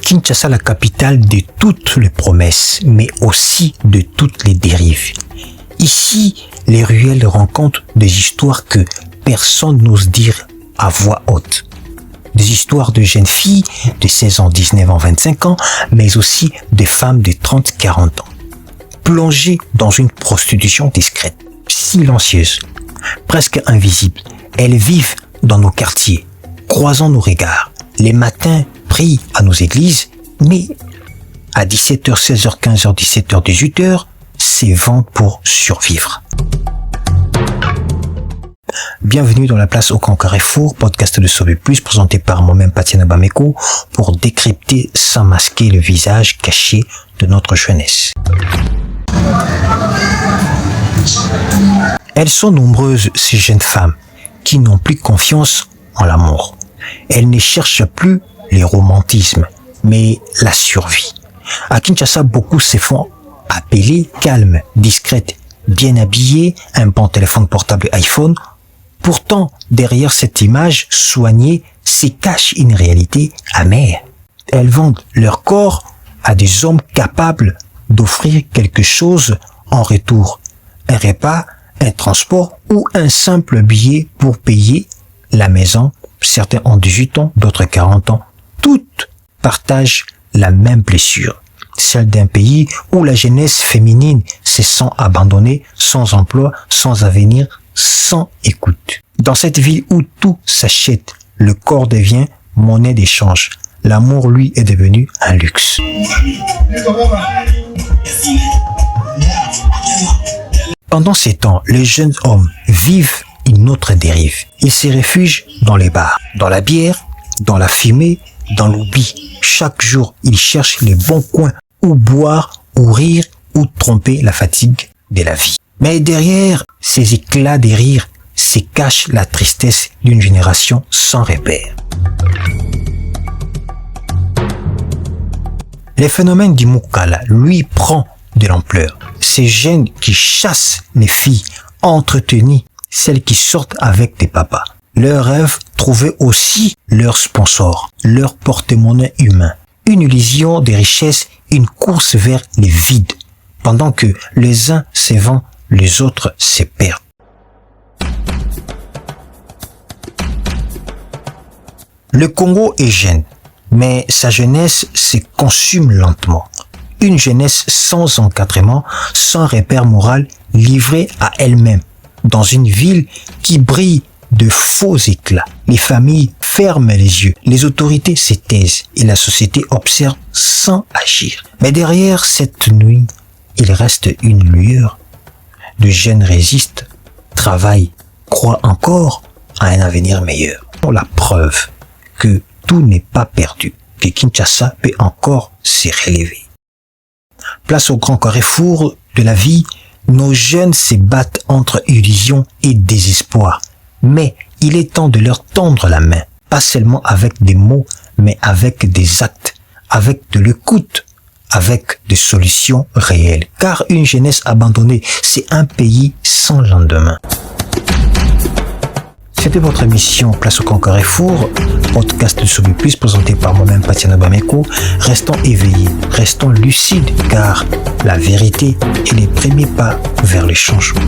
Kinshasa, la capitale de toutes les promesses, mais aussi de toutes les dérives. Ici, les ruelles rencontrent des histoires que personne n'ose dire à voix haute. Des histoires de jeunes filles de 16 ans, 19 ans, 25 ans, mais aussi des femmes de 30, 40 ans. Plongées dans une prostitution discrète, silencieuse, presque invisible. Elles vivent dans nos quartiers, croisant nos regards. Les matins, prient à nos églises, mais à 17h, 16h, 15h, 17h, 18h, c'est vente pour survivre. Bienvenue dans la place au Grand Carrefour, podcast de Sauver Plus, présenté par moi-même Patiana Bameko, pour décrypter sans masquer le visage caché de notre jeunesse. Elles sont nombreuses, ces jeunes femmes, qui n'ont plus confiance en l'amour. Elles ne cherchent plus les romantismes, mais la survie. À Kinshasa, beaucoup se font appeler calmes, discrètes, bien habillées, un bon téléphone portable iPhone. Pourtant, derrière cette image soignée, se cache une réalité amère. Elles vendent leur corps à des hommes capables d'offrir quelque chose en retour. Un repas, un transport ou un simple billet pour payer la maison. Certains ont 18 ans, d'autres 40 ans. Toutes partagent la même blessure. Celle d'un pays où la jeunesse féminine se sent abandonnée, sans emploi, sans avenir, sans écoute. Dans cette ville où tout s'achète, le corps devient monnaie d'échange. L'amour, lui, est devenu un luxe. Pendant ces temps, les jeunes hommes vivent une autre dérive. Ils se réfugient dans les bars, dans la bière, dans la fumée, dans l'oubli. Chaque jour, ils cherchent les bons coins où boire, ou rire, ou tromper la fatigue de la vie. Mais derrière ces éclats de rire se cache la tristesse d'une génération sans repère. Le phénomène du Mukala, lui, prend de l'ampleur. Ces jeunes qui chassent les filles, entretenues, celles qui sortent avec des papas. Leur rêve, trouver aussi leur sponsor, leur porte-monnaie humain. Une illusion des richesses, une course vers les vides. Pendant que les uns se vendent, les autres se perdent. Le Congo est jeune, mais sa jeunesse se consume lentement. Une jeunesse sans encadrement, sans repère moral, livrée à elle-même, dans une ville qui brille de faux éclats. Les familles ferment les yeux, les autorités se taisent et la société observe sans agir. Mais derrière cette nuit, il reste une lueur. De jeunes résistent, travaillent, croient encore à un avenir meilleur. Pour la preuve que tout n'est pas perdu, que Kinshasa peut encore se relever. Place au grand carrefour de la vie, nos jeunes se battent entre illusion et désespoir. Mais il est temps de leur tendre la main, pas seulement avec des mots, mais avec des actes, avec de l'écoute, avec des solutions réelles. Car une jeunesse abandonnée, c'est un pays sans lendemain. C'était votre émission Place au Grand Carrefour, podcast de Sauver Plus présenté par moi-même Patiana Bameko. Restons éveillés, restons lucides, car la vérité est les premiers pas vers le changement.